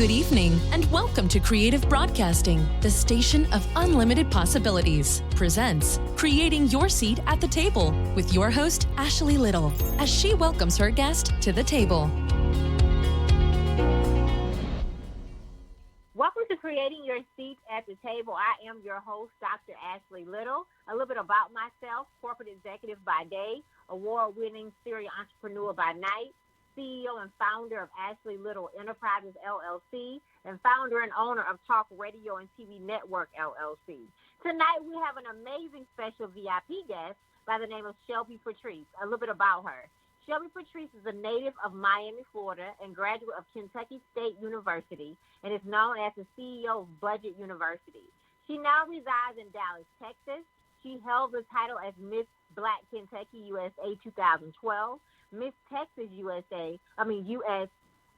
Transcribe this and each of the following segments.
Good evening, and welcome to Creative Broadcasting, the station of unlimited possibilities. Presents Creating Your Seat at the Table with your host, Ashley Little, as she welcomes her guest to the table. Welcome to Creating Your Seat at the Table. I am your host, Dr. Ashley Little. A little bit about myself: corporate executive by day, award-winning serial entrepreneur by night, CEO and founder of Ashley Little Enterprises, LLC, and founder and owner of Talk Radio and TV Network, LLC. Tonight, we have an amazing special VIP guest by the name of Shelby Patrice. A little bit about her. Shelby Patrice is a native of Miami, Florida, and graduate of Kentucky State University, and is known as the CEO of Budget University. She now resides in Dallas, Texas. She held the title as Miss Black Kentucky USA 2012, Miss Texas US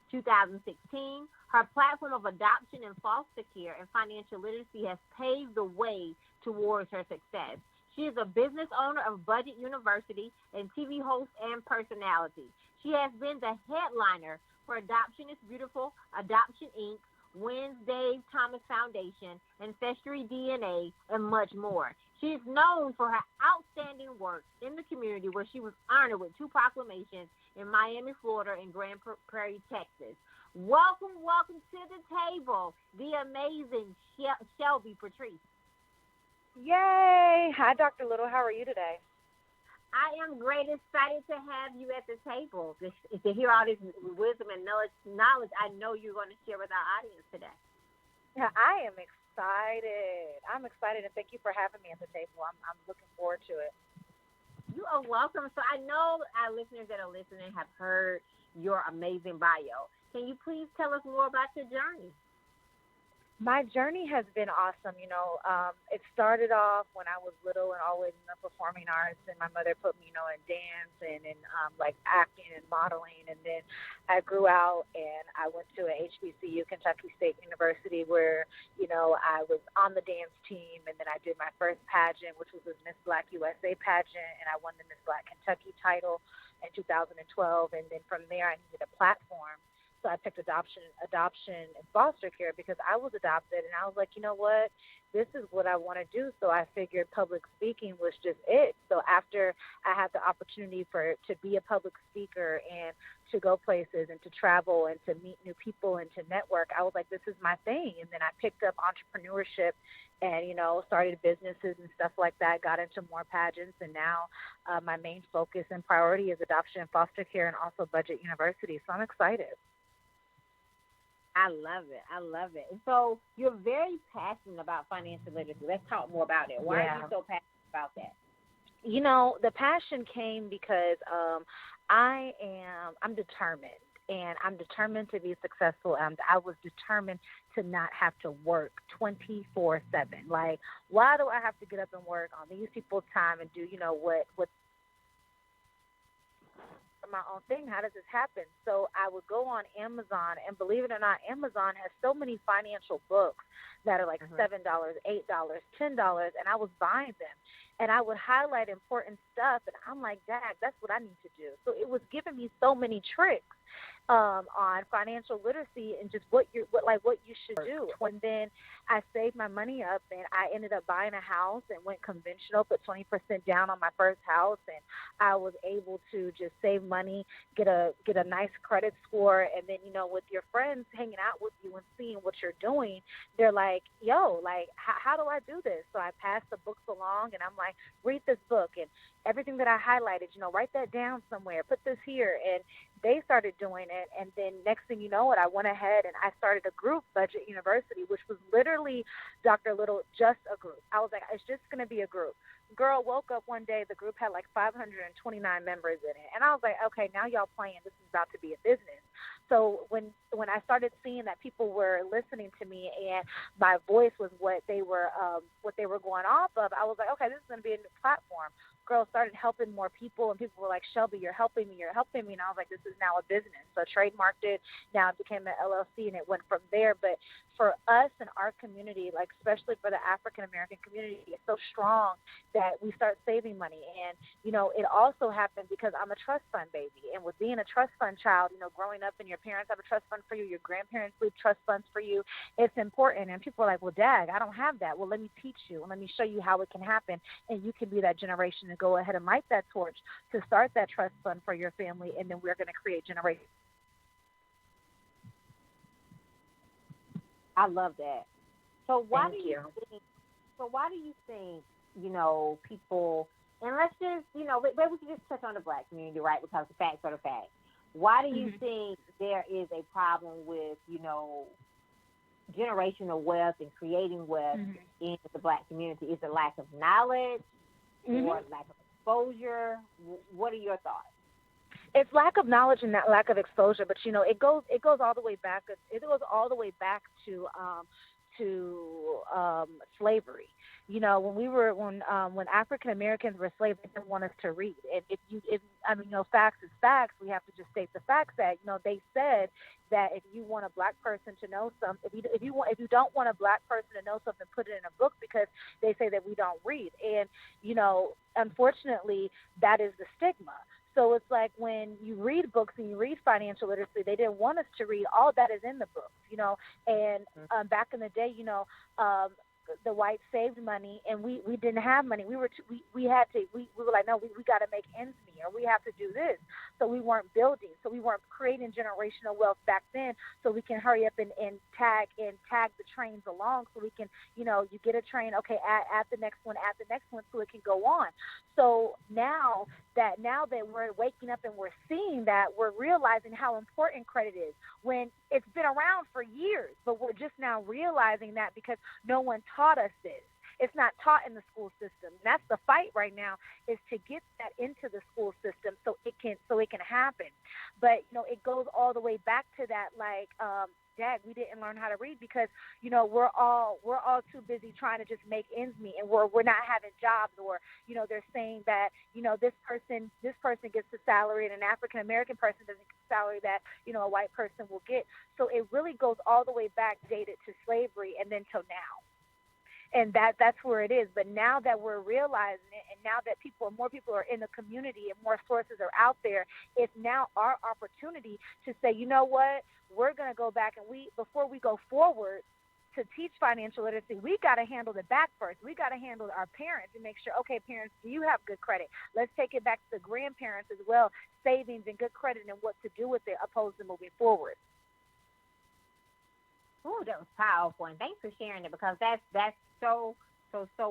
2016. Her platform of adoption and foster care and financial literacy has paved the way towards her success. She is a business owner of Budget University and TV host and personality. She has been the headliner for Adoption is Beautiful, Adoption Inc., Wednesday Thomas Foundation, Ancestry DNA, and much more. She is known for her outstanding work in the community, where she was honored with 2 proclamations in Miami, Florida, and Grand Prairie, Texas. Welcome to the table, the amazing Shelby Patrice. Yay! Hi, Dr. Little. How are you today? I am great. Excited to have you at the table to hear all this wisdom and knowledge I know you're going to share with our audience today. Yeah, I am excited. I'm excited, and thank you for having me at the table. I'm looking forward to it. You are welcome. So I know our listeners that are listening have heard your amazing bio. Can you please tell us more about your journey? My journey has been awesome. It started off when I was little and always in the performing arts, and my mother put me, in dance and in acting and modeling. And then I grew out and I went to a HBCU, Kentucky State University, where, I was on the dance team. And then I did my first pageant, which was the Miss Black USA pageant, and I won the Miss Black Kentucky title in 2012. And then from there, I needed a platform. So I picked adoption and foster care because I was adopted, and I was like, you know what, this is what I want to do. So I figured public speaking was just it. So after I had the opportunity to be a public speaker and to go places and to travel and to meet new people and to network, I was like, this is my thing. And then I picked up entrepreneurship and, started businesses and stuff like that, got into more pageants. And now my main focus and priority is adoption and foster care and also Budget University. So I'm excited. I love it. And so you're very passionate about financial literacy. Let's talk more about it. Why are you so passionate about that? The passion came because I'm determined, and I'm determined to be successful. And I was determined to not have to work 24/7. Like, why do I have to get up and work on these people's time and do, what my own thing? How does this happen? So I would go on Amazon, and believe it or not, Amazon has so many financial books that are like $7, $8, $10, and I was buying them, and I would highlight important stuff, and I'm like, Dad, that's what I need to do. So it was giving me so many tricks on financial literacy and just what you should do. And then I saved my money up, and I ended up buying a house and went conventional, put 20% down on my first house, and I was able to just save money, get a nice credit score, and then with your friends hanging out with you and seeing what you're doing, they're like, yo, like, how do I do this? So I passed the books along, and I'm like, read this book, and everything that I highlighted, write that down somewhere, put this here, and they started doing it. And then next thing you know it, I went ahead and I started a group, Budget University, which was literally, Dr. Little, just a group. I was like, it's just going to be a group. Girl, woke up one day, the group had like 529 members in it. And I was like, okay, now y'all playing, this is about to be a business. So when I started seeing that people were listening to me and my voice was what they were going off of, I was like, okay, this is going to be a new platform. girl started helping more people, and people were like, Shelby, you're helping me. And I was like, this is now a business. So I trademarked it. Now it became an LLC, and it went from there. But for us and our community, like especially for the African-American community, it's so strong that we start saving money. And, it also happened because I'm a trust fund baby. And with being a trust fund child, growing up and your parents have a trust fund for you, your grandparents leave trust funds for you, it's important. And people are like, well, Dag, I don't have that. Well, let me teach you and let me show you how it can happen. And you can be that generation to go ahead and light that torch to start that trust fund for your family. And then we're going to create generations. I love that. So why Thank do you think, people, and let's just, maybe we can just touch on the Black community, right? Because the facts are the facts. Why do you think there is a problem with, generational wealth and creating wealth in the Black community? Is it lack of knowledge or lack of exposure? What are your thoughts? It's lack of knowledge and that lack of exposure, but it goes all the way back. It goes all the way back to slavery. When African Americans were slaves, they didn't want us to read. And facts is facts. We have to just state the facts that they said that if you want a Black person to know something, if you don't want a Black person to know something, put it in a book, because they say that we don't read. And unfortunately, that is the stigma. So it's like when you read books and you read financial literacy, they didn't want us to read all that is in the books, And back in the day, the whites saved money, and we didn't have money. We were like, no, we got to make ends meet, or we have to do this. So we weren't building, so we weren't creating generational wealth back then. So we can hurry up and tag the trains along, so we can, you get a train, okay, add the next one, so it can go on. So now that we're waking up and we're seeing that, we're realizing how important credit is, when it's been around for years, but we're just now realizing that because no one taught us this. It's not taught in the school system. And that's the fight right now, is to get that into the school system so it can happen. But it goes all the way back to that, like, Dad, we didn't learn how to read because we're all too busy trying to just make ends meet, and we're not having jobs, or they're saying that this person gets the salary and an African American person doesn't get the salary that a white person will get. So it really goes all the way back, dated to slavery, and then till now. And that's where it is. But now that we're realizing it, and now that more people are in the community and more sources are out there, it's now our opportunity to say, you know what, we're going to go back, and before we go forward to teach financial literacy, we got to handle the back first. We got to handle our parents and make sure, okay, parents, do you have good credit? Let's take it back to the grandparents as well, savings and good credit and what to do with it opposed to moving forward. Oh, that was powerful, and thanks for sharing it, because that's so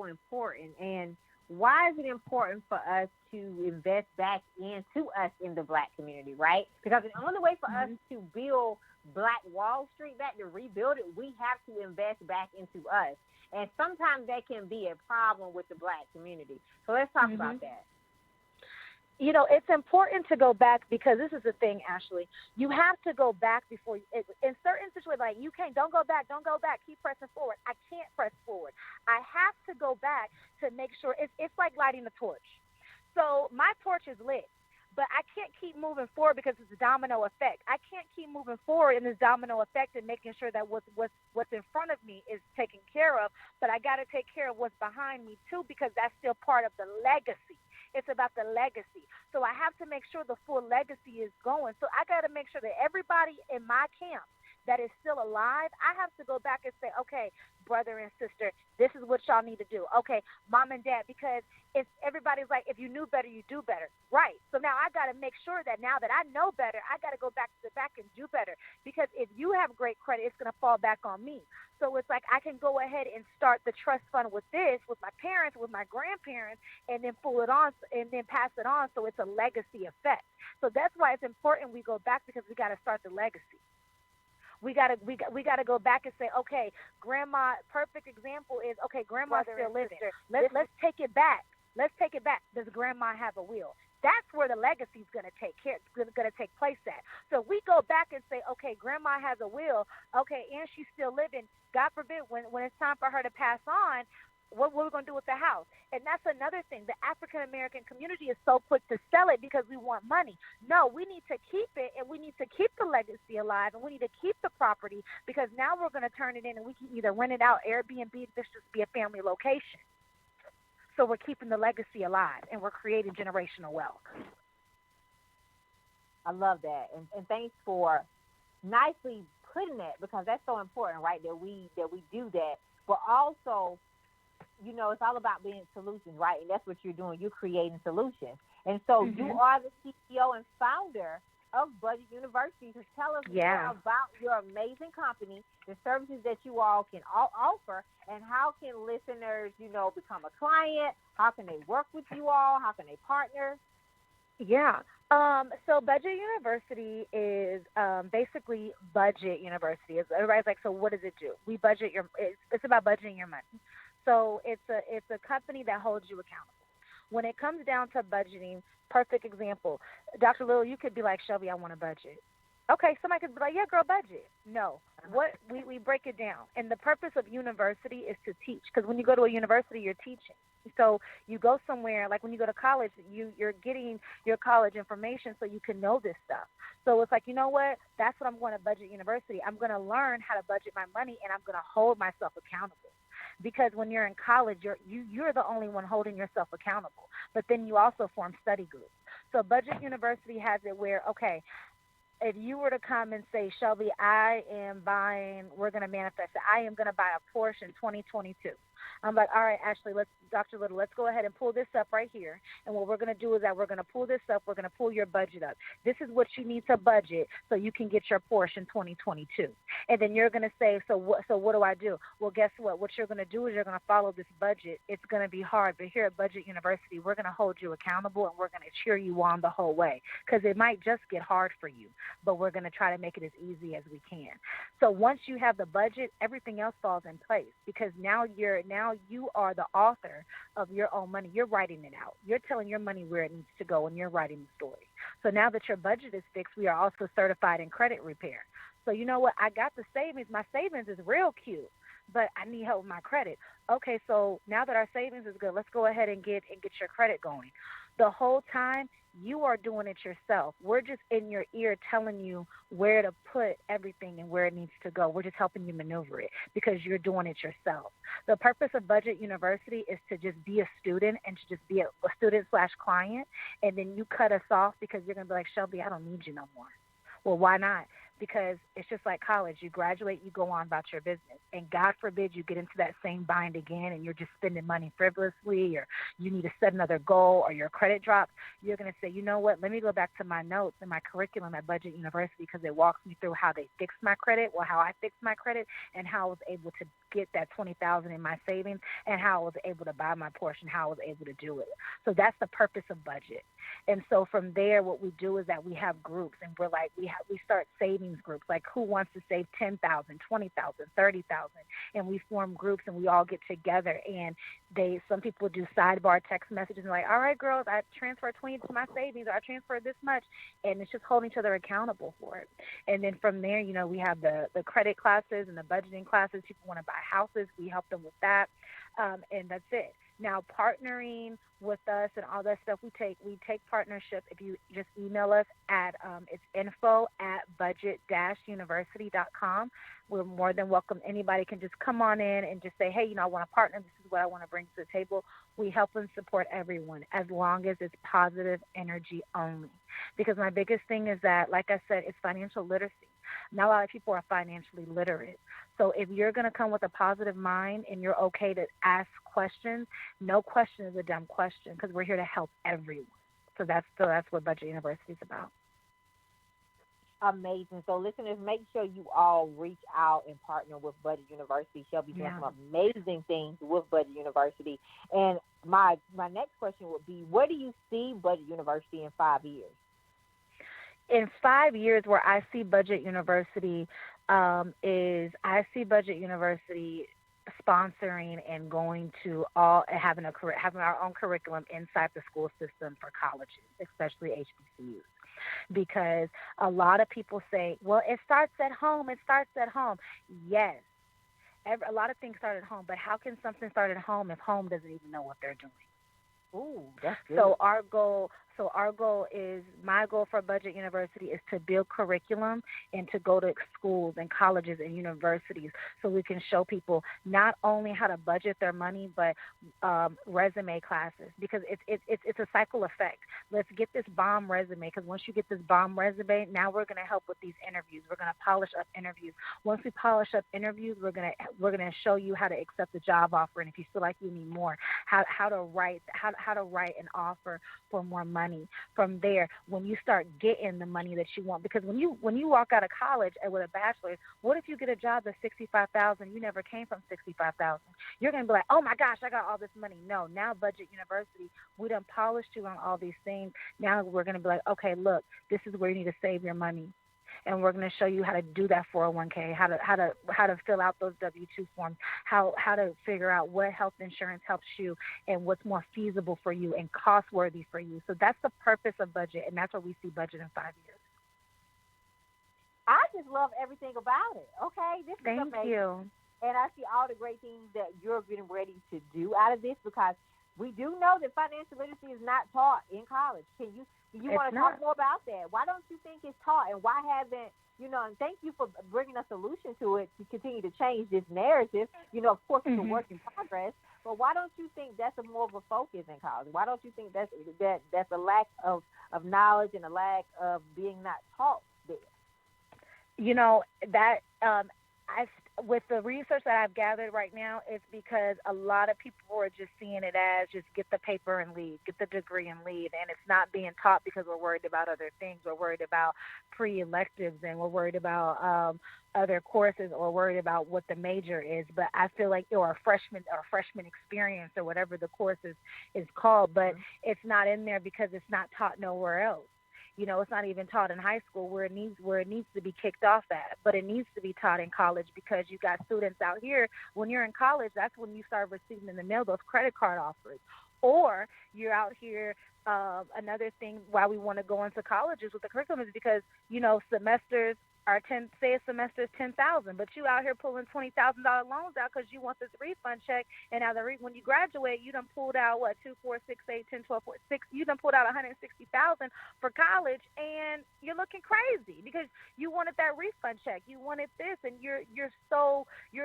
important. And why is it important for us to invest back into us in the Black community, right? Because the only way for us to build Black Wall Street back, to rebuild it, we have to invest back into us. And sometimes that can be a problem with the Black community. So let's talk about that. It's important to go back, because this is the thing, Ashley. You have to go back before in certain situations, like don't go back, keep pressing forward. I can't press forward. I have to go back to make sure it's like lighting a torch. So my torch is lit, but I can't keep moving forward because it's a domino effect. I can't keep moving forward in this domino effect and making sure that what's in front of me is taken care of, but I got to take care of what's behind me too, because that's still part of the legacy. It's about the legacy. So I have to make sure the full legacy is going. So I got to make sure that everybody in my camp that is still alive, I have to go back and say, okay, brother and sister, this is what y'all need to do. Okay, mom and dad, because if everybody's like, if you knew better, you do better. Right. So now I got to make sure that now that I know better, I got to go back to the back and do better. Because if you have great credit, it's going to fall back on me. So it's like I can go ahead and start the trust fund with this, with my parents, with my grandparents, and then pull it on and then pass it on. So it's a legacy effect. So that's why it's important we go back, because we got to start the legacy. We gotta go back and say, okay, grandma. Perfect example is, okay, grandma's still living. Let's take it back. Let's take it back. Does grandma have a will? That's where the legacy is going to take place at. So we go back and say, okay, grandma has a will. Okay, and she's still living. God forbid, when it's time for her to pass on, what we're going to do with the house. And that's another thing. The African-American community is so quick to sell it because we want money. No, we need to keep it, and we need to keep the legacy alive, and we need to keep the property, because now we're going to turn it in, and we can either rent it out, Airbnb, this just be a family location. So we're keeping the legacy alive, and we're creating generational wealth. I love that. And thanks for nicely putting that, because that's so important, right? That we do that. But also, you know, it's all about being solutions, right? And that's what you're doing. You're creating solutions. And so you are the CEO and founder of Budget University. So tell us more about your amazing company, the services that you all can offer, and how can listeners, you know, become a client? How can they work with you all? How can they partner? Yeah. So Budget University is basically Budget University. Everybody's like, so what does it do? We budget it's about budgeting your money. So it's a company that holds you accountable. When it comes down to budgeting, perfect example, Dr. Little, you could be like, Shelby, I want a budget. Okay, somebody could be like, yeah, girl, budget. No, what we break it down. And the purpose of university is to teach, because when you go to a university, you're teaching. So you go somewhere, like when you go to college, you're getting your college information so you can know this stuff. So it's like, you know what? That's what I'm going to Budget University. I'm going to learn how to budget my money, and I'm going to hold myself accountable. Because when you're in college, you're the only one holding yourself accountable. But then you also form study groups. So Budget University has it where, okay, if you were to come and say, Shelby, we're going to manifest it, I am going to buy a Porsche in 2022. I'm like, all right, Ashley, Dr. Little, let's go ahead and pull this up right here. And what we're going to do is that we're going to pull this up. We're going to pull your budget up. This is what you need to budget so you can get your Porsche in 2022. And then you're going to say, so what do I do? Well, guess what? What you're going to do is you're going to follow this budget. It's going to be hard, but here at Budget University, we're going to hold you accountable, and we're going to cheer you on the whole way, because it might just get hard for you, but we're going to try to make it as easy as we can. So once you have the budget, everything else falls in place, because now you are the author of your own money. You're writing it out. You're telling your money where it needs to go, and you're writing the story. So now that your budget is fixed, we are also certified in credit repair. So you know what? I got the savings. My savings is real cute, but I need help with my credit. Okay, so now that our savings is good, let's go ahead and get your credit going. The whole time, you are doing it yourself. We're just in your ear telling you where to put everything and where it needs to go. We're just helping you maneuver it because you're doing it yourself. The purpose of Budget University is to just be a student and to just be a student/client, and then you cut us off because you're going to be like, Shelby, I don't need you no more. Well, why not? Because it's just like college. You graduate, you go on about your business. And God forbid you get into that same bind again and you're just spending money frivolously, or you need to set another goal, or your credit drops. You're going to say, you know what, let me go back to my notes and my curriculum at Budget University, because it walks me through how they fixed my credit, or how I fixed my credit, and how I was able to get that $20,000 in my savings, and how I was able to buy my Porsche, and how I was able to do it. So that's the purpose of budget. And so from there, what we do is that we have groups, and we're like, we start savings groups, like who wants to save $10,000, $20,000, $30,000, and we form groups, and we all get together, and some people do sidebar text messages and like, all right, girls, I transferred 20 to my savings, or I transferred this much, and it's just holding each other accountable for it. And then from there, you know, we have the credit classes and the budgeting classes. People want to buy houses, we help them with that, and that's it. Now, partnering with us and all that stuff, we take partnership. If you just email us at it's info@budget-university.com. We're more than welcome. Anybody can just come on in and just say, hey, you know, I want to partner. This is what I want to bring to the table. We help and support everyone, as long as it's positive energy only. Because my biggest thing is that, like I said, it's financial literacy. Not a lot of people are financially literate. So if you're going to come with a positive mind and you're okay to ask questions, no question is a dumb question, because we're here to help everyone. So that's what Budget University is about. Amazing. So listeners, make sure you all reach out and partner with Budget University. Shelby doing some amazing things with Budget University. And my next question would be, where do you see Budget University in 5 years? In 5 years, where I see Budget University sponsoring and going to having our own curriculum inside the school system for colleges, especially HBCUs. Because a lot of people say, well, it starts at home. Yes, A lot of things start at home, but how can something start at home if home doesn't even know what they're doing? Ooh, that's good. So our goal is, my goal for Budget University is to build curriculum and to go to schools and colleges and universities so we can show people not only how to budget their money, but resume classes, because it's a cycle effect. Let's get this bomb resume, because once you get this bomb resume, now we're going to help with these interviews. We're going to polish up interviews. Once we polish up interviews, we're going to show you how to accept the job offer, and if you feel like you need more, how to write an offer for more money. From there, when you start getting the money that you want, because when you walk out of college with a bachelor's, what if you get a job that's $65,000? You never came from $65,000. You're gonna be like, oh my gosh, I got all this money. No, now Budget University, we done polished you on all these things. Now we're gonna be like, okay, look, this is where you need to save your money. And we're going to show you how to do that 401k, how to fill out those W-2 forms, how to figure out what health insurance helps you and what's more feasible for you and cost worthy for you. So that's the purpose of Budget, and that's where we see Budget in 5 years. I just love everything about it. Okay, this is amazing. Thank you. And I see all the great things that you're getting ready to do out of this, because we do know that financial literacy is not taught in college. Do you want to talk more about that? Why don't you think it's taught, and why haven't, and thank you for bringing a solution to it to continue to change this narrative. Of course, it's a work in progress, but why don't you think that's more of a focus in college? Why don't you think that's a lack of knowledge and a lack of being not taught there? With the research that I've gathered right now, it's because a lot of people are just seeing it as just get the paper and leave, get the degree and leave, and it's not being taught because we're worried about other things. We're worried about pre-electives, and we're worried about other courses, or worried about what the major is. But I feel like, or a freshman experience, or whatever the course is called, but it's not in there because it's not taught nowhere else. It's not even taught in high school where it needs to be kicked off at, but it needs to be taught in college, because you got students out here, when you're in college, that's when you start receiving in the mail those credit card offers. Or you're out here, another thing why we want to go into colleges with the curriculum is because, semesters are say a semester is $10,000, but you out here pulling $20,000 loans out because you want this refund check, and now when you graduate, you done pulled out 2, 4, 6, 8, 10, 12, 14, 6. You done pulled out $160,000 for college, and you're looking crazy because you wanted that refund check, you wanted this, and you're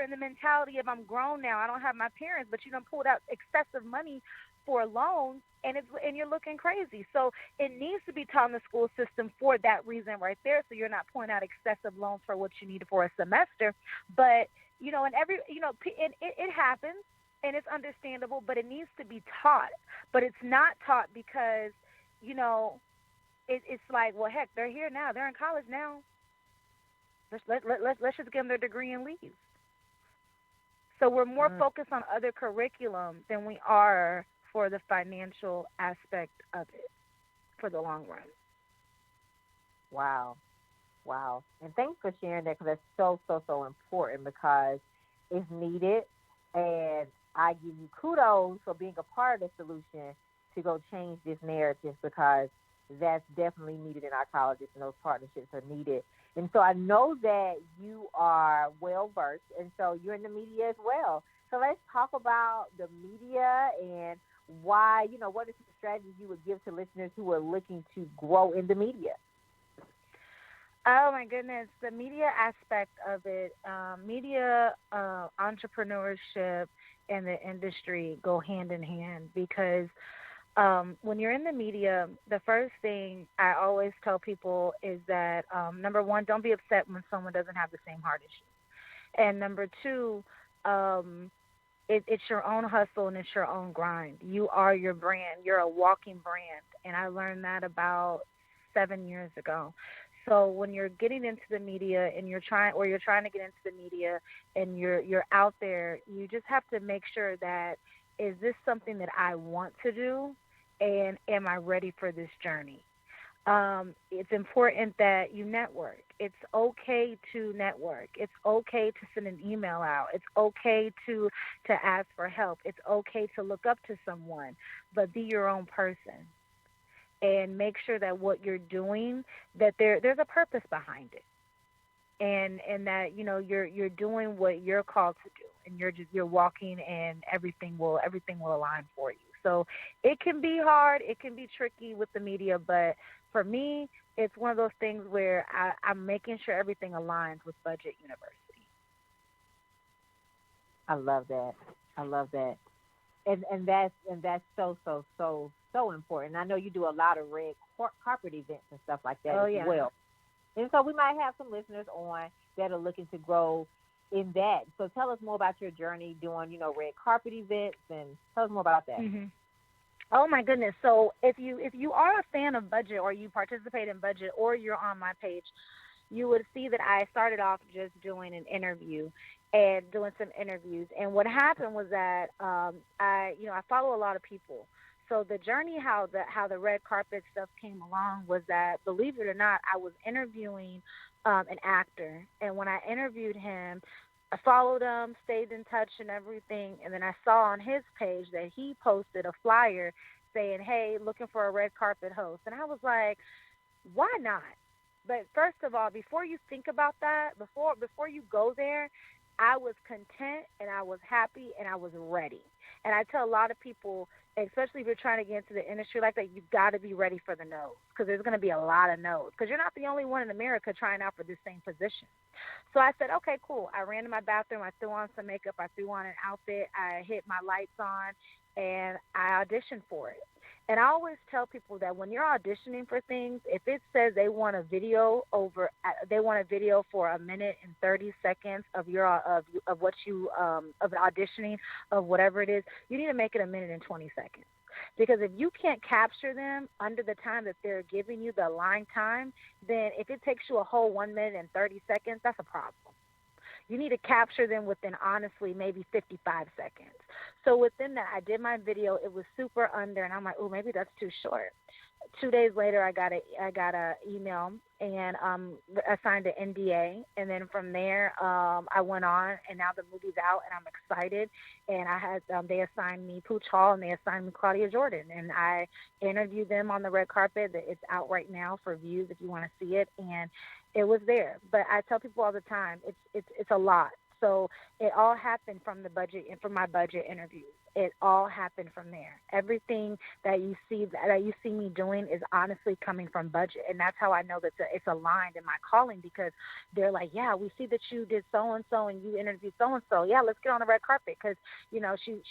in the mentality of, I'm grown now, I don't have my parents, but you done pulled out excessive money for loans, and you're looking crazy. So it needs to be taught in the school system for that reason right there, so you're not pulling out excessive loans for what you need for a semester. But it happens, and it's understandable, but it needs to be taught. But it's not taught because it's like, well, heck, they're here now, they're in college now, let's just give them their degree and leave. So we're more focused on other curriculum than we are for the financial aspect of it for the long run. Wow. And thanks for sharing that, because that's so important, because it's needed. And I give you kudos for being a part of the solution to go change this narrative, because that's definitely needed in our colleges, and those partnerships are needed. And so I know that you are well-versed, and so you're in the media as well. So let's talk about the media and why, what are some strategies you would give to listeners who are looking to grow in the media? Oh, my goodness. The media aspect of it, media, entrepreneurship, and the industry go hand in hand, because when you're in the media, the first thing I always tell people is that, number one, don't be upset when someone doesn't have the same heart as you. And number two, it's your own hustle and it's your own grind. You are your brand. You're a walking brand. And I learned that about 7 years ago. So when you're getting into the media and you're trying to get into the media and you're out there, you just have to make sure that, is this something that I want to do? And am I ready for this journey? It's important that you network. It's okay to network. It's okay to send an email out. It's okay to ask for help. It's okay to look up to someone, but be your own person. And make sure that what you're doing, that there's a purpose behind it. And that, you're doing what you're called to do. and you're walking, and everything will align for you. So it can be hard, it can be tricky with the media, but for me, it's one of those things where I'm making sure everything aligns with Budget University. I love that. I love that. And that's so important. I know you do a lot of red carpet events and stuff like that as well. And so we might have some listeners on that are looking to grow in that. So tell us more about your journey doing, red carpet events, and tell us more about that. Mm-hmm. Oh my goodness. So if you are a fan of Budget, or you participate in Budget, or you're on my page, you would see that I started off just doing an interview and doing some interviews. And what happened was that I follow a lot of people. So the journey, how the red carpet stuff came along, was that, believe it or not, I was interviewing an actor, and when I interviewed him, I followed him, stayed in touch and everything, and then I saw on his page that he posted a flyer saying, "Hey, looking for a red carpet host," and I was like, "Why not?" But first of all, before you think about that, before you go there, I was content and I was happy and I was ready. And I tell a lot of people, especially if you're trying to get into the industry like that, you've got to be ready for the no's, because there's going to be a lot of no's, because you're not the only one in America trying out for this same position. So I said, okay, cool. I ran to my bathroom. I threw on some makeup. I threw on an outfit. I hit my lights on, and I auditioned for it. And I always tell people that when you're auditioning for things, if it says they want a video for a minute and 30 seconds of what you of auditioning, of whatever it is, you need to make it a minute and 20 seconds. Because if you can't capture them under the time that they're giving you, the line time, then if it takes you a whole 1 minute and 30 seconds, that's a problem. You need to capture them within, honestly, maybe 55 seconds. So within that, I did my video. It was super under, and I'm like, oh, maybe that's too short. 2 days later, I got a email, and I signed an NDA. And then from there, I went on, and now the movie's out, and I'm excited. And I had they assigned me Pooch Hall, and they assigned me Claudia Jordan, and I interviewed them on the red carpet. It's out right now for views if you want to see it, and it was there. But I tell people all the time, it's a lot. So it all happened from the budget and from my budget interviews. It all happened from there. Everything that you see me doing is honestly coming from budget, and that's how I know that it's aligned in my calling, because they're like, yeah, we see that you did so and so and you interviewed so and so. Yeah, let's get on the red carpet, because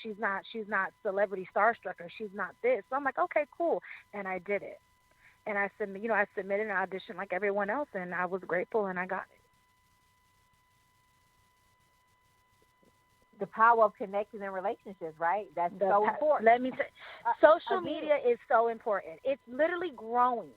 she's not celebrity starstruck, or she's not this. So I'm like, okay, cool, and I did it, and I submitted an audition like everyone else, and I was grateful, and I got it. The power of connecting in relationships, right? That's so important. Let me say, social media is so important. It's literally growing.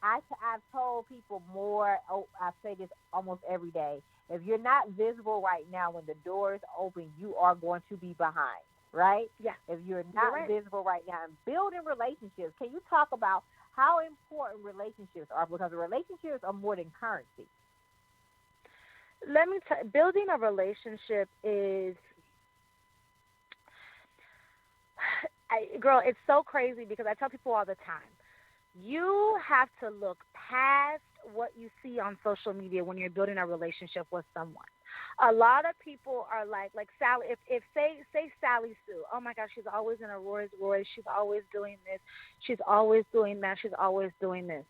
I've told people more. I say this almost every day. If you're not visible right now, when the doors open, you are going to be behind, right? Yeah. If you're not visible right now, and building relationships, can you talk about how important relationships are? Because relationships are more than currency. Let me tell you, building a relationship is, girl, it's so crazy, because I tell people all the time, you have to look past what you see on social media when you're building a relationship with someone. A lot of people are like Sally, if say Sally Sue, oh my gosh, she's always in a Rolls Royce, she's always doing this, she's always doing that, she's always doing this.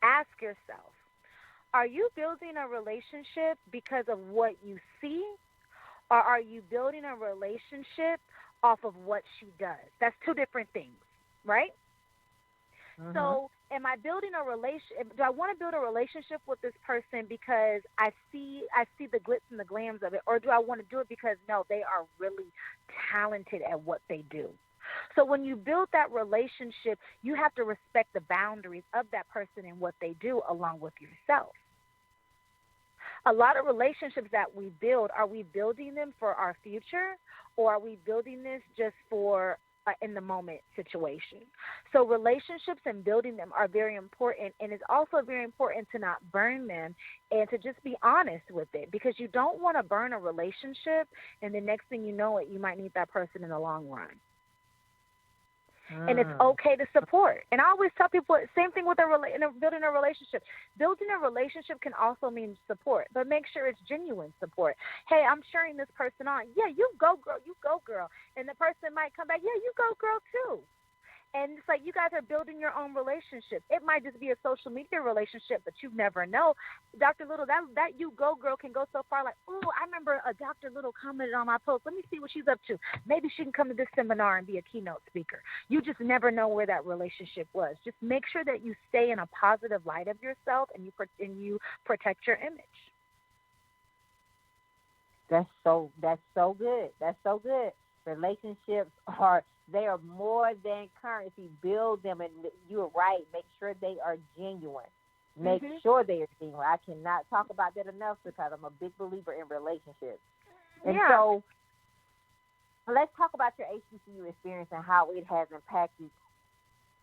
Ask yourself, are you building a relationship because of what you see, or are you building a relationship off of what she does? That's two different things, right? Mm-hmm. So am I building a relationship? Do I want to build a relationship with this person because I see the glitz and the glams of it, or do I want to do it because, no, they are really talented at what they do? So when you build that relationship, you have to respect the boundaries of that person and what they do, along with yourself. A lot of relationships that we build, are we building them for our future, or are we building this just for in the moment situation? So relationships and building them are very important, and it's also very important to not burn them and to just be honest with it, because you don't want to burn a relationship, and the next thing you know it, you might need that person in the long run. And it's okay to support. And I always tell people, same thing with building a relationship. Building a relationship can also mean support, but make sure it's genuine support. Hey, I'm cheering this person on. Yeah, you go, girl. You go, girl. And the person might come back. Yeah, you go, girl, too. And it's like you guys are building your own relationship. It might just be a social media relationship, but you never know. Dr. Little, that you go girl can go so far. Like, ooh, I remember a Dr. Little commented on my post. Let me see what she's up to. Maybe she can come to this seminar and be a keynote speaker. You just never know where that relationship was. Just make sure that you stay in a positive light of yourself and you protect your image. That's so good. That's so good. Relationships they are more than currency. Build them, and you're right. Make sure they are genuine. Make sure they are genuine. I cannot talk about that enough because I'm a big believer in relationships. And so let's talk about your HBCU experience and how it has impacted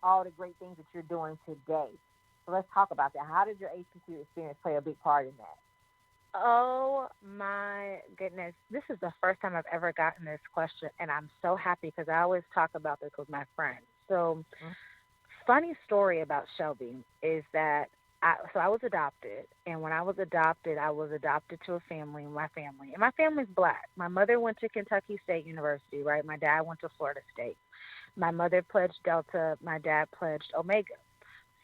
all the great things that you're doing today. So let's talk about that. How did your HBCU experience play a big part in that? Oh, my goodness. This is the first time I've ever gotten this question, and I'm so happy because I always talk about this with my friends. So, funny story about Shelby is that I was adopted, and when I was adopted to a family, my family. And my family's black. My mother went to Kentucky State University, right? My dad went to Florida State. My mother pledged Delta. My dad pledged Omega.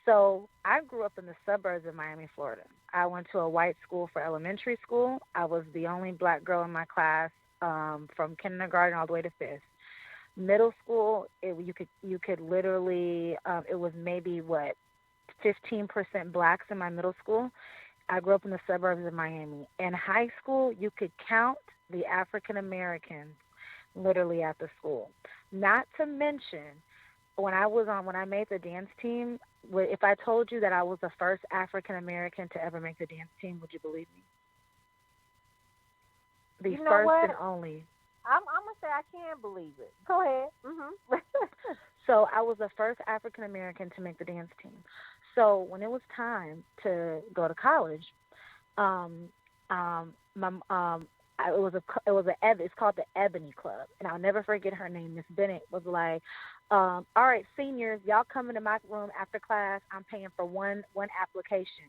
So I grew up in the suburbs of Miami, Florida. I went to a white school for elementary school. I was the only black girl in my class from kindergarten all the way to fifth. Middle school, you could literally, it was maybe 15% blacks in my middle school. I grew up in the suburbs of Miami. In high school, you could count the African Americans literally at the school. Not to mention, when I made the dance team, if I told you that I was the first African American to ever make the dance team, would you believe me? The first and only. I'm gonna say I can believe it. Go ahead. So I was the first African American to make the dance team. So when it was time to go to college, it's called the Ebony Club, and I'll never forget her name. Miss Bennett was like, all right, seniors, y'all come into my room after class. I'm paying for one application.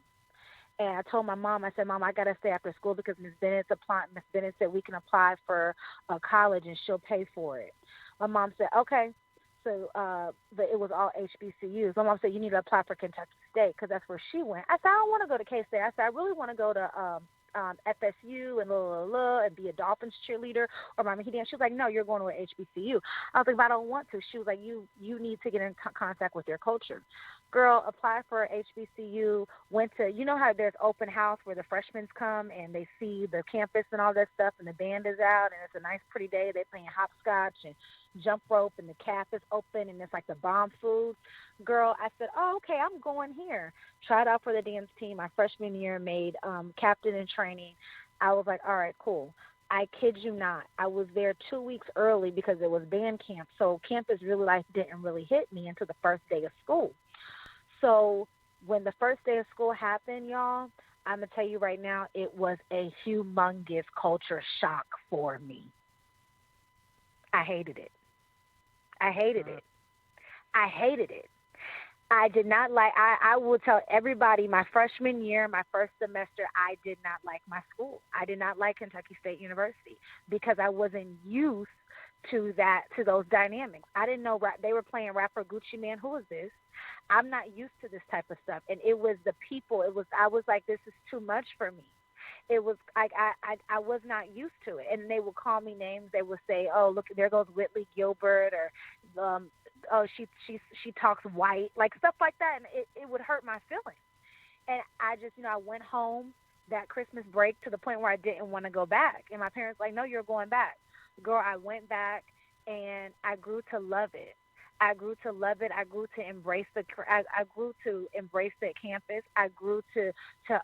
And I told my mom, I said, Mom, I got to stay after school because Miss Bennett's applying. Miss Bennett said we can apply for a college and she'll pay for it. My mom said, okay. So but it was all HBCUs. My mom said, you need to apply for Kentucky State because that's where she went. I said, I don't want to go to K-State. I said, I really want to go to FSU and be a Dolphins cheerleader or Miami Heat. She was like, no, you're going to an HBCU. I was like, but I don't want to. She was like, you need to get in contact with your culture. Girl, applied for HBCU, went to, you know how there's open house where the freshmen come and they see the campus and all that stuff and the band is out and it's a nice pretty day. They're playing hopscotch and jump rope and the cap is open and it's like the bomb food. Girl, I said, oh, okay, I'm going here. Tried out for the dance team my freshman year, made captain in training. I was like, all right, cool. I kid you not. I was there 2 weeks early because it was band camp. So campus really life didn't really hit me until the first day of school. So when the first day of school happened, y'all, I'm going to tell you right now, it was a humongous culture shock for me. I hated it. I did not like, I will tell everybody my freshman year, my first semester, I did not like my school. I did not like Kentucky State University because I wasn't used to those dynamics. I didn't know they were playing rapper Gucci Mane. Who is this? I'm not used to this type of stuff. And it was the people. I was like, this is too much for me. It was I was not used to it. And they would call me names. They would say, oh, look, there goes Whitley Gilbert, or oh, she talks white, like stuff like that. And it would hurt my feelings. And I just, I went home that Christmas break to the point where I didn't want to go back. And my parents were like, no, you're going back. Girl, I went back and I grew to love it. I grew to love it. I grew to embrace the campus. I grew to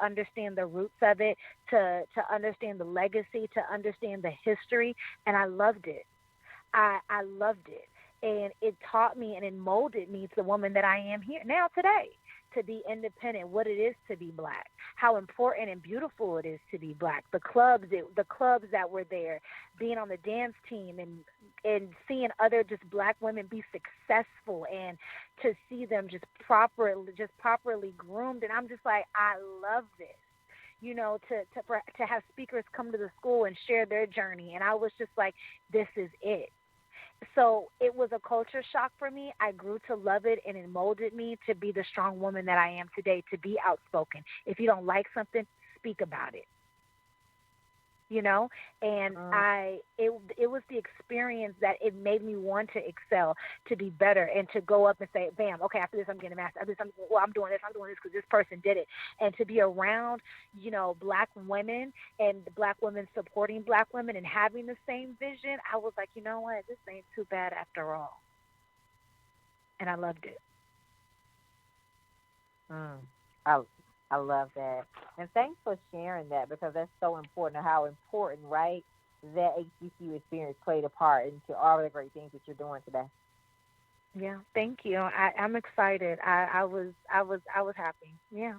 understand the roots of it, to understand the legacy, to understand the history, and I loved it. I loved it. And it taught me and it molded me to the woman that I am here now today. to be independent, what it is to be Black, how important and beautiful it is to be Black, the clubs that were there, being on the dance team and seeing other just Black women be successful, and to see them just properly groomed. And I'm just like, I love this. You know, to have speakers come to the school and share their journey. And I was just like, this is it. So it was a culture shock for me. I grew to love it, and it molded me to be the strong woman that I am today, to be outspoken. If you don't like something, speak about it. You know, and it was the experience that it made me want to excel, to be better, and to go up and say, bam, okay, after this I'm getting a master. After this, I'm doing this because this person did it. And to be around, you know, Black women and Black women supporting Black women and having the same vision, I was like, you know what, this ain't too bad after all. And I loved it. I love that. And thanks for sharing that, because that's so important, how important, right, that HBCU experience played a part into all the great things that you're doing today. Yeah, thank you. I'm excited. I was happy. Yeah.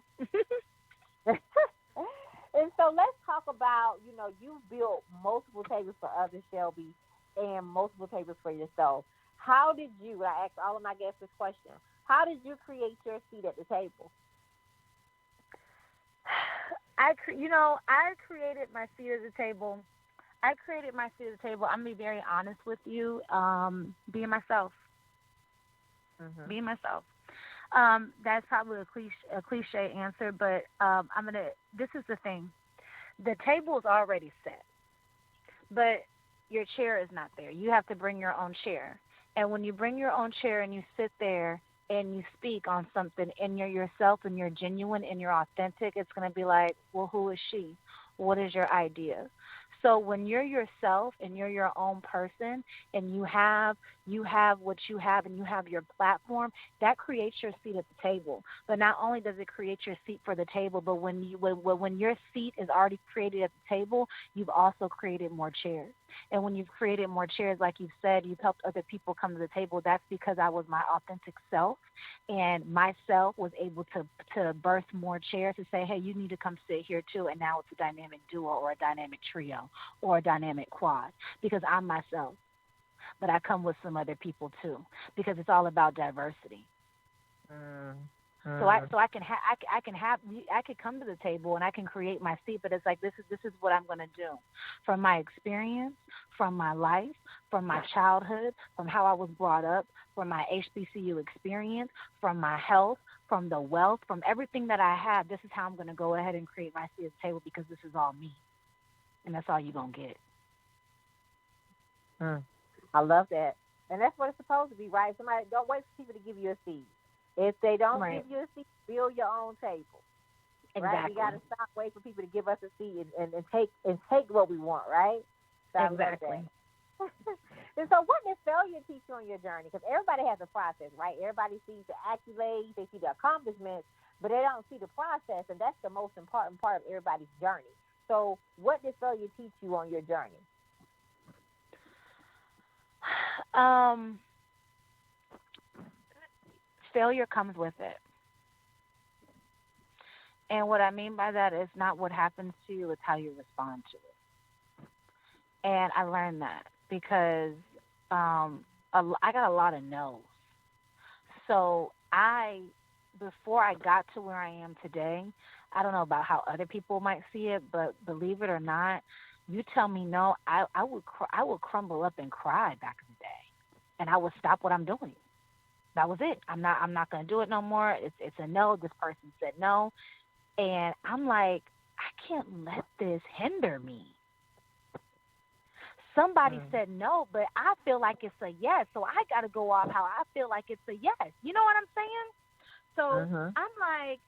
And so let's talk about, you know, you've built multiple tables for others, Shelby, and multiple tables for yourself. How did you, I asked all of my guests this question, how did you create your seat at the table? I created my seat at the table. I'm going to be very honest with you, being myself. Mm-hmm. Being myself. That's probably a cliche answer, but this is the thing. The table is already set, but your chair is not there. You have to bring your own chair. And when you bring your own chair and you sit there and you speak on something and you're yourself and you're genuine and you're authentic, it's going to be like, well, who is she? What is your idea? So when you're yourself and you're your own person and you have what you have and you have your platform, that creates your seat at the table. But not only does it create your seat for the table, but when your seat is already created at the table, you've also created more chairs. And when you've created more chairs, like you've said, you've helped other people come to the table. That's because I was my authentic self, and myself was able to birth more chairs to say, hey, you need to come sit here too. And now it's a dynamic duo or a dynamic trio or a dynamic quad, because I'm myself. But I come with some other people too, because it's all about diversity. So I could come to the table and I can create my seat, but it's like this is what I'm going to do, from my experience, from my life, from my childhood, from how I was brought up, from my HBCU experience, from my health, from the wealth, from everything that I have. This is how I'm going to go ahead and create my seat at the table, because this is all me, and that's all you're going to get. I love that. And that's what it's supposed to be, right? Somebody, don't wait for people to give you a seat. If they don't give you a seat, build your own table. Exactly. Right? We got to stop waiting for people to give us a seat and take what we want, right? So exactly. And so what did failure teach you on your journey? Because everybody has a process, right? Everybody sees the accolades, they see the accomplishments, but they don't see the process, and that's the most important part of everybody's journey. So what did failure teach you on your journey? Failure comes with it. And what I mean by that is not what happens to you, it's how you respond to it. And I learned that because I got a lot of no's. So before I got to where I am today, I don't know about how other people might see it, but believe it or not, you tell me no, I would crumble up and cry back in the day, and I would stop what I'm doing. That was it. I'm not going to do it no more. It's a no. This person said no, and I'm like, I can't let this hinder me. Somebody said no, but I feel like it's a yes, so I got to go off how I feel like it's a yes. You know what I'm saying? So I'm like,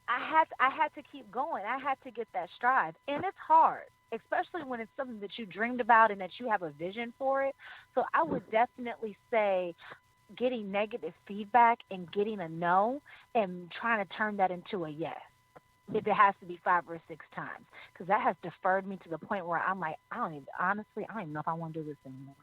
I had to keep going. I had to get that stride, and it's hard, especially when it's something that you dreamed about and that you have a vision for it. So I would definitely say getting negative feedback and getting a no and trying to turn that into a yes, if it has to be 5 or 6 times, because that has deferred me to the point where I'm like, I don't even know if I want to do this anymore.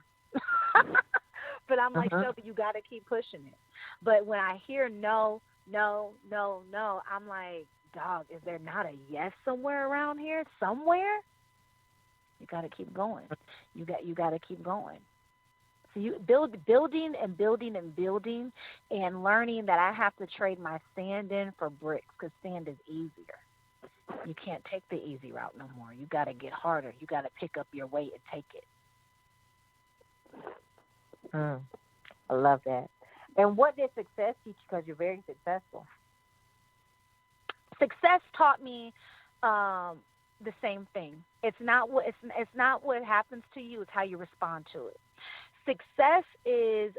But I'm like, Shelby, you got to keep pushing it. But when I hear no, no, no, no. I'm like, dog, is there not a yes somewhere around here? Somewhere? You got to keep going. You got to keep going. So you building and building and building, and learning that I have to trade my sand in for bricks, because sand is easier. You can't take the easy route no more. You got to get harder. You got to pick up your weight and take it. I love that. And what did success teach you? Because you're very successful. Success taught me the same thing. It's not what happens to you. It's how you respond to it. Success is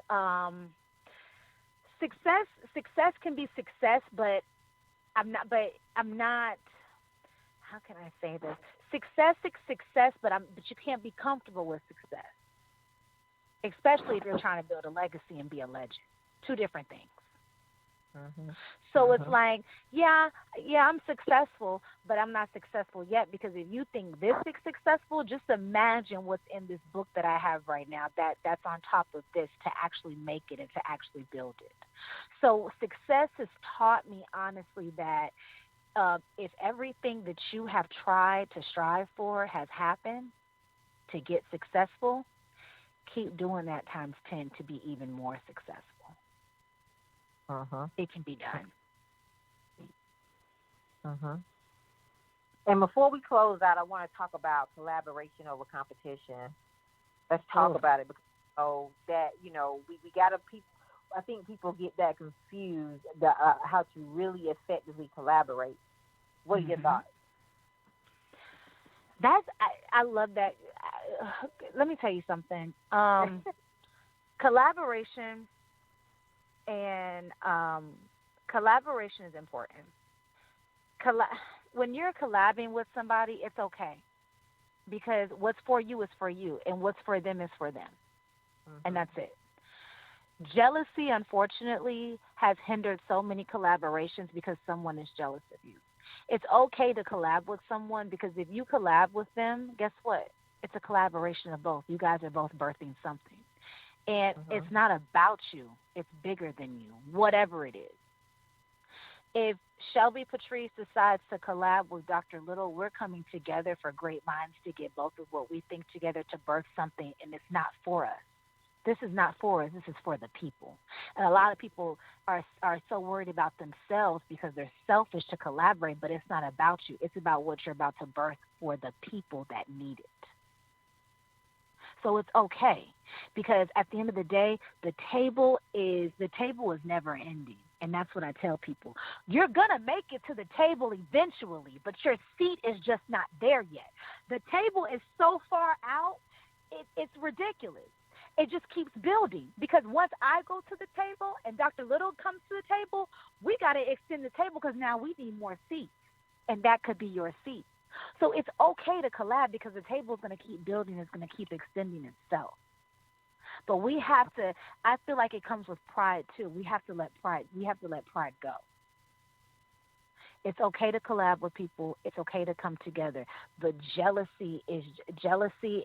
success can be success, but I'm not. How can I say this? Success is success, but you can't be comfortable with success, especially if you're trying to build a legacy and be a legend. Two different things. So it's like, yeah, I'm successful, but I'm not successful yet, because if you think this is successful, just imagine what's in this book that I have right now that's on top of this to actually make it and to actually build it. So success has taught me, honestly, that if everything that you have tried to strive for has happened to get successful, keep doing that times 10 to be even more successful. It can be done. And before we close out, I want to talk about collaboration over competition. Let's talk about it, because that we got to I think people get that confused, how to really effectively collaborate. What are your thoughts? I love that. Let me tell you something. Collaboration is important. When you're collabing with somebody, it's okay, because what's for you is for you, and what's for them is for them, and that's it. Jealousy, unfortunately, has hindered so many collaborations because someone is jealous of you. It's okay to collab with someone, because if you collab with them, guess what? It's a collaboration of both. You guys are both birthing something. And it's not about you. It's bigger than you, whatever it is. If Shelby Patrice decides to collab with Dr. Little, we're coming together for great minds to get both of what we think together to birth something, and it's not for us. This is not for us. This is for the people. And a lot of people are so worried about themselves because they're selfish to collaborate, but it's not about you. It's about what you're about to birth for the people that need it. So it's okay, because at the end of the day, the table is never ending. And that's what I tell people. You're going to make it to the table eventually, but your seat is just not there yet. The table is so far out, it's ridiculous. It just keeps building, because once I go to the table and Dr. Little comes to the table, we got to extend the table, because now we need more seats, and that could be your seat. So it's okay to collab, because the table is going to keep building. It's going to keep extending itself. But we have to, I feel like it comes with pride too. We have to let pride go. It's okay to collab with people. It's okay to come together. But jealousy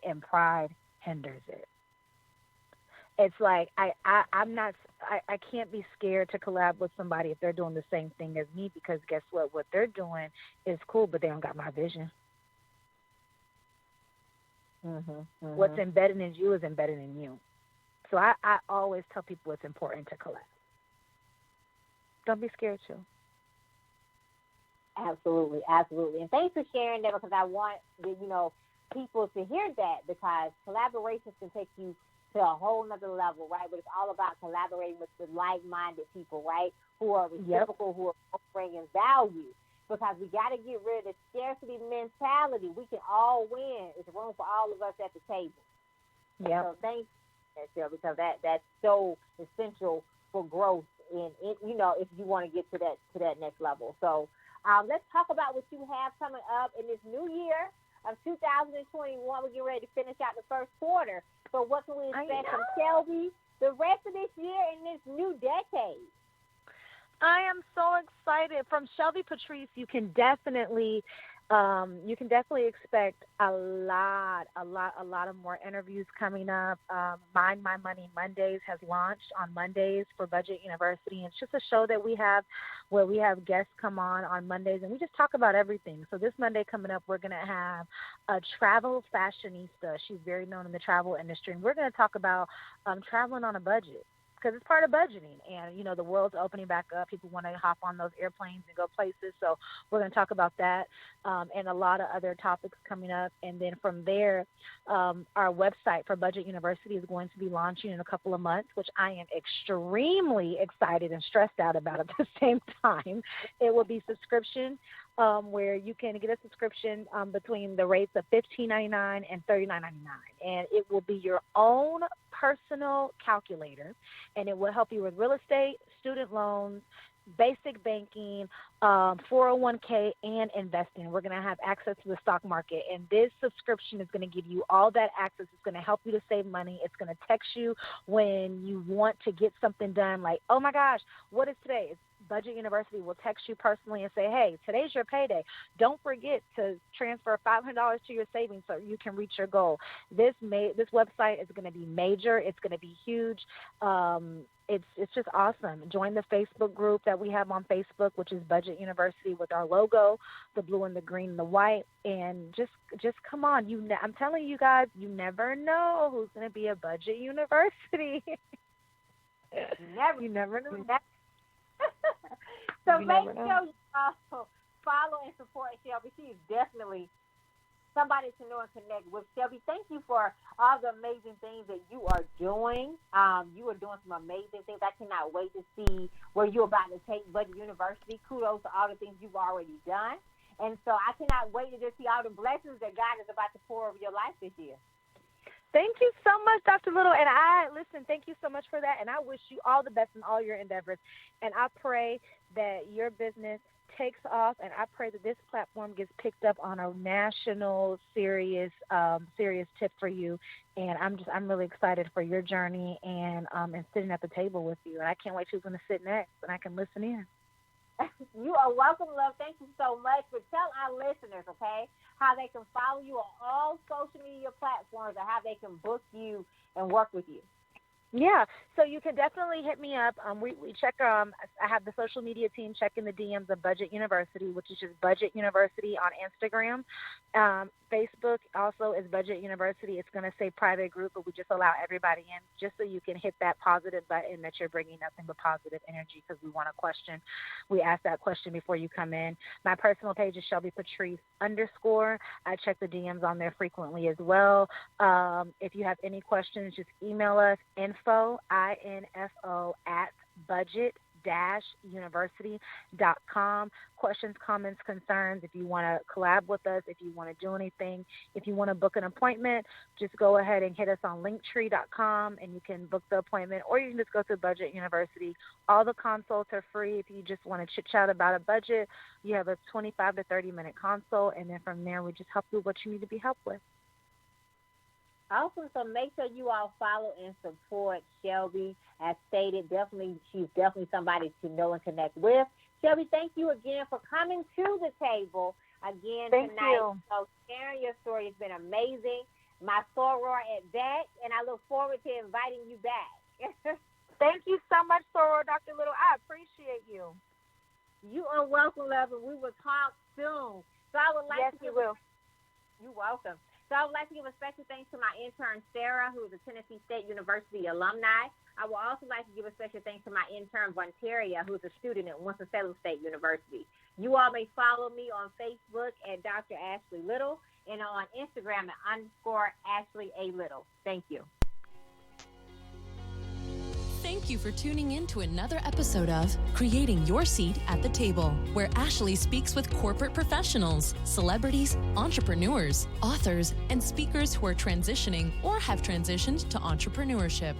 and pride hinders it. It's like I can't be scared to collab with somebody if they're doing the same thing as me, because guess what? What they're doing is cool, but they don't got my vision. What's embedded in you is embedded in you. So I always tell people it's important to collab. Don't be scared to. Absolutely. And thanks for sharing that, because I want people to hear that, because collaborations can take you to a whole nother level, right? But it's all about collaborating with the like-minded people, right? Who are reciprocal, who are bringing value. Because we got to get rid of the scarcity mentality. We can all win. It's room for all of us at the table. Yeah. So thanks, Shelby, because that's so essential for growth in if you want to get to that next level. So let's talk about what you have coming up in this new year of 2021. We're getting ready to finish out the first quarter. So what can we expect from Shelby the rest of this year in this new decade? I am so excited. From Shelby Patrice, you can definitely You can definitely expect a lot of more interviews coming up. Mind My Money Mondays has launched on Mondays for Budget University. And it's just a show that we have where we have guests come on Mondays, and we just talk about everything. So this Monday coming up, we're going to have a travel fashionista. She's very known in the travel industry, and we're going to talk about traveling on a budget, because it's part of budgeting. And, you know, the world's opening back up. People want to hop on those airplanes and go places. So we're going to talk about that and a lot of other topics coming up. And then from there, our website for Budget University is going to be launching in a couple of months, which I am extremely excited and stressed out about at the same time. It will be subscription, where you can get a subscription between the rates of $15.99 and $39.99. And it will be your own personal calculator, and it will help you with real estate, student loans, basic banking, 401k, and investing. We're going to have access to the stock market, and this subscription is going to give you all that access. It's going to help you to save money. It's going to text you when you want to get something done, like, oh my gosh, what is today? It's Budget University will text you personally and say, hey, today's your payday. Don't forget to transfer $500 to your savings so you can reach your goal. This website is going to be major. It's going to be huge. It's just awesome. Join the Facebook group that we have on Facebook, which is Budget University, with our logo, the blue and the green and the white. And just come on. I'm telling you guys, you never know who's going to be a Budget University. You never know. So make sure you follow and support Shelby. She is definitely somebody to know and connect with. Shelby, thank you for all the amazing things that you are doing. You are doing some amazing things. I cannot wait to see where you're about to take Budget University. Kudos to all the things you've already done. And so I cannot wait to just see all the blessings that God is about to pour over your life this year. Thank you so much, Dr. Little. And thank you so much for that. And I wish you all the best in all your endeavors. And I pray that your business takes off, and I pray that this platform gets picked up on a national serious tip for you. And I'm really excited for your journey and sitting at the table with you. And I can't wait who's going to sit next, and I can listen in. You are welcome, love. Thank you so much. But tell our listeners, okay, how they can follow you on all social media platforms, or how they can book you and work with you. Yeah, so you can definitely hit me up. We check. I have the social media team checking the DMs of Budget University, which is just Budget University on Instagram. Facebook also is Budget University. It's going to say private group, but we just allow everybody in, just so you can hit that positive button that you're bringing nothing but positive energy, because we want a question. We ask that question before you come in. My personal page is Shelby Patrice _ I check the DMs on there frequently as well. If you have any questions, just email us info at budget-university.com. Questions, comments, concerns. If you want to collab with us, if you want to do anything, if you want to book an appointment, just go ahead and hit us on linktree.com and you can book the appointment, or you can just go to Budget University. All the consults are free. If you just want to chit chat about a budget, you have a 25 to 30-minute consult, and then from there we just help you with what you need to be helped with. Awesome. So make sure you all follow and support Shelby. As stated, she's definitely somebody to know and connect with. Shelby, thank you again for coming to the table again tonight. You. So sharing your story has been amazing. My soror at that, and I look forward to inviting you back. Thank you so much, soror, Dr. Little. I appreciate you. You are welcome, love, and we will talk soon. So I would like to will. You're welcome. So I would like to give a special thanks to my intern, Sarah, who is a Tennessee State University alumni. I would also like to give a special thanks to my intern, Vontaria, who is a student at Winston-Salem State University. You all may follow me on Facebook at Dr. Ashley Little, and on Instagram at _Ashley A. Little. Thank you. Thank you for tuning in to another episode of Creating Your Seat at the Table, where Ashley speaks with corporate professionals, celebrities, entrepreneurs, authors, and speakers who are transitioning or have transitioned to entrepreneurship.